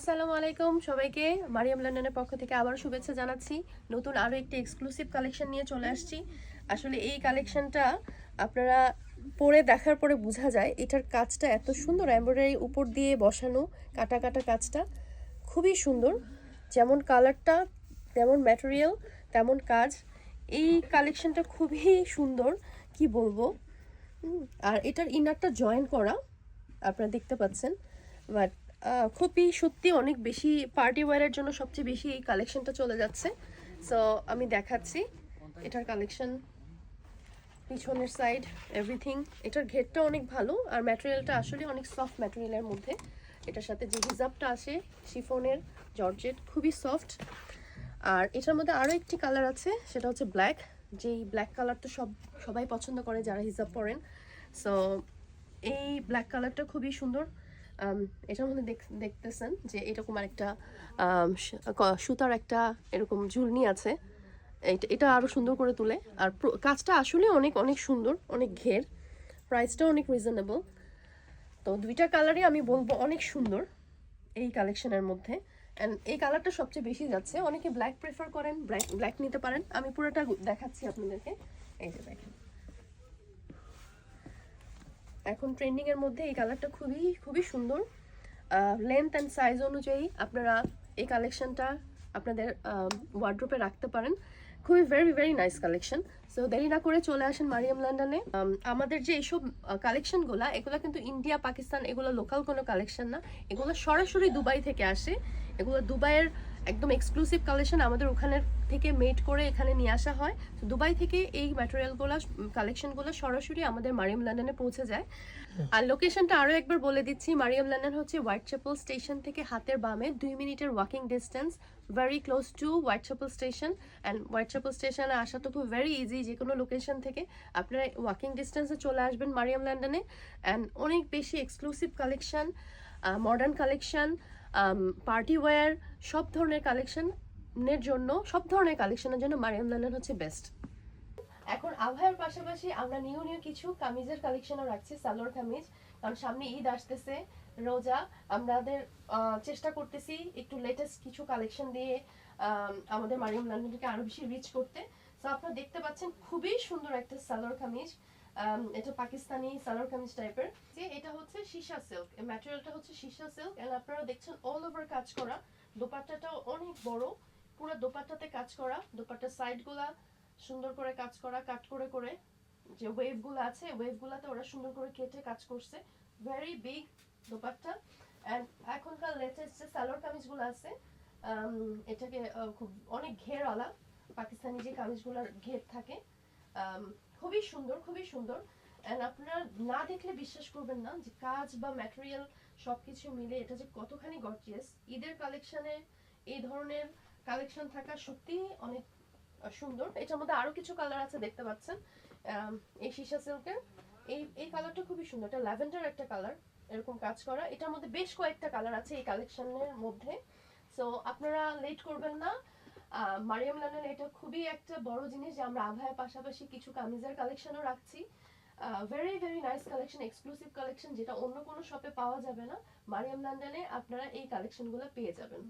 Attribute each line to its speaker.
Speaker 1: আসসালামু আলাইকুম সবাইকে। মারিয়াম লন্ডনের পক্ষ থেকে আবারও শুভেচ্ছা জানাচ্ছি। নতুন আরও একটি এক্সক্লুসিভ কালেকশন নিয়ে চলে আসছি। আসলে এই কালেকশনটা আপনারা পরে দেখার পরে বোঝা যায় এটার কাজটা এত সুন্দর, এমব্রয়ডারি উপর দিয়ে বসানো কাটা কাটা কাজটা খুবই সুন্দর। যেমন কালারটা তেমন ম্যাটেরিয়াল তেমন কাজ। এই কালেকশনটা খুবই সুন্দর, কি বলবো। আর এটার ইনারটা জয়েন করা আপনারা দেখতে পাচ্ছেন, বাট খুবই সত্যি অনেক বেশি পার্টি ওয়্যারের জন্য সবচেয়ে বেশি এই কালেকশনটা চলে যাচ্ছে। সো আমি দেখাচ্ছি এটার কালেকশন, পিছনের সাইড, এভরিথিং। এটার ঘেরটা অনেক ভালো আর ম্যাটেরিয়ালটা আসলে অনেক সফট ম্যাটেরিয়ালের মধ্যে। এটার সাথে যে হিজাবটা আসে শিফনের জর্জেট, খুবই সফট। আর এটার মধ্যে আরও একটি কালার আছে, সেটা হচ্ছে ব্ল্যাক। যেই ব্ল্যাক কালারটা সবাই পছন্দ করে যারা হিজাব পরেন। সো এই ব্ল্যাক কালারটা খুবই সুন্দর। এটার মধ্যে দেখতেছেন যে এরকম আরেকটা সুতার একটা এরকম ঝুলনি আছে। এটা আরও সুন্দর করে তুলে। আর কাজটা আসলে অনেক অনেক সুন্দর, অনেক ঘের, প্রাইসটাও অনেক রিজনেবল। তো দুইটা কালারই আমি বলবো অনেক সুন্দর এই কালেকশনের মধ্যে। অ্যান্ড এই কালারটা সবচেয়ে বেশি যাচ্ছে। অনেকে ব্ল্যাক প্রেফার করেন, ব্ল্যাক নিতে পারেন। আমি পুরোটা দেখাচ্ছি আপনাদেরকে। এই যে দেখেন, এখন ট্রেন্ডিং এর মধ্যে এই কালারটা খুবই খুবই সুন্দর। লেন্থ অ্যান্ড সাইজ অনুযায়ী আপনারা এই কালেকশনটা আপনাদের ওয়ার্ড্রোপে রাখতে পারেন। খুবই very very nice collection. So দেরি না করে চলে আসেন মারিয়াম লন্ডনে। আমাদের যে এইসব কালেকশনগুলো, এগুলো কিন্তু ইন্ডিয়া পাকিস্তান এগুলো লোকাল কোনো কালেকশন না, এগুলো সরাসরি দুবাই থেকে আসে। এগুলো দুবাইয়ের একদম এক্সক্লুসিভ কালেকশন, আমাদের ওখানে থেকে মেড করে এখানে নিয়ে আসা হয়। তো দুবাই থেকে এই ম্যাটেরিয়ালগুলো, কালেকশনগুলো সরাসরি আমাদের মারিয়াম লন্ডনে পৌঁছে যায়। আর লোকেশনটা আরও একবার বলে দিচ্ছি, মারিয়াম লন্ডন হচ্ছে হোয়াইটচ্যাপেল স্টেশন থেকে হাতের বামে 2 মিনিটের walking distance, very close two Whitechapel station. And Whitechapel স্টেশনে আসা তো খুব ভেরি ইজি, যে কোনো লোকেশন থেকে আপনারা ওয়াকিং ডিস্টেন্সে চলে আসবেন মারিয়াম লন্ডনে। অ্যান্ড অনেক বেশি exclusive collection, modern collection, party wear, সব ধরনের কালেকশনের জন্য, সব ধরনের কালেকশনের জন্য মারিয়াম লন্ডন হচ্ছে বেস্ট। এখন আভায়ের পাশাপাশি আমরা নিউ কিছু কামিজের কালেকশনও রাখছি, সালোয়ার কামিজ। কারণ সামনে ঈদ আসতেছে, রোজা, আমাদের চেষ্টা করতেছি একটু লেটেস্ট কিছু কালেকশন দিয়ে আমাদের মারিয়াম লন্ডনকে আরো বেশি রিচ করতে। তো আপনারা দেখতে পাচ্ছেন খুবই সুন্দর একটা সালোয়ার কামিজ। এটা পাকিস্তানি সালোয়ার কামিজ টাইপের। যে এটা হচ্ছে সীসা সিল্ক, এই ম্যাটেরিয়ালটা হচ্ছে সীসা সিল্ক। এন্ড আপনারা দেখছেন অল ওভার কাজ করা, দোপাট্টাটাও অনেক বড়, পুরো দোপাট্টাতে কাজ করা, দোপাট্টার সাইডগুলা সুন্দর করে কাজ করা, কাট করে করে যে ওয়েভগুলো আছে, ওয়েভগুলোতে ওরা সুন্দর করে কেটে কাজ করছে। Very big dupatta. অ্যান্ড এখনকার লেটেস্ট যে সালোয়ার কামিজগুলো আছে, এটাকে খুব অনেক ঘেরওয়ালা, পাকিস্তানি যে কামিজগুলোর ঘের থাকে, খুবই সুন্দর, খুবই সুন্দর। অ্যান্ড আপনারা না দেখলে বিশ্বাস করবেন না যে কাজ বা ম্যাটেরিয়াল সবকিছু মিলে এটা যে কতখানি গর্জিয়াস। ঈদের কালেকশনে এই ধরনের কালেকশন থাকা সত্যি অনেক সুন্দর। এটার মধ্যে আরো কিছু কালার আছে, দেখতে পাচ্ছেন। এই সীসা সিল্কের এই কালারটা খুবই সুন্দর, এটা ল্যাভেন্ডার একটা কালার, এরকম কাজ করা। এটার মধ্যে বেশ কয়েকটা কালার আছে এই কালেকশনের মধ্যে। সো আপনারা লেট করবেন না। মারিয়াম লন্ডন এটা খুবই একটা বড় জিনিস যে আমরা আভায়ের পাশাপাশি কিছু কামিজের কালেকশনও রাখছি। Very very nice collection, exclusive collection, যেটা অন্য কোনো শপে পাওয়া যাবে না। মারিয়াম লন্ডনে আপনারা এই কালেকশনগুলো পেয়ে যাবেন।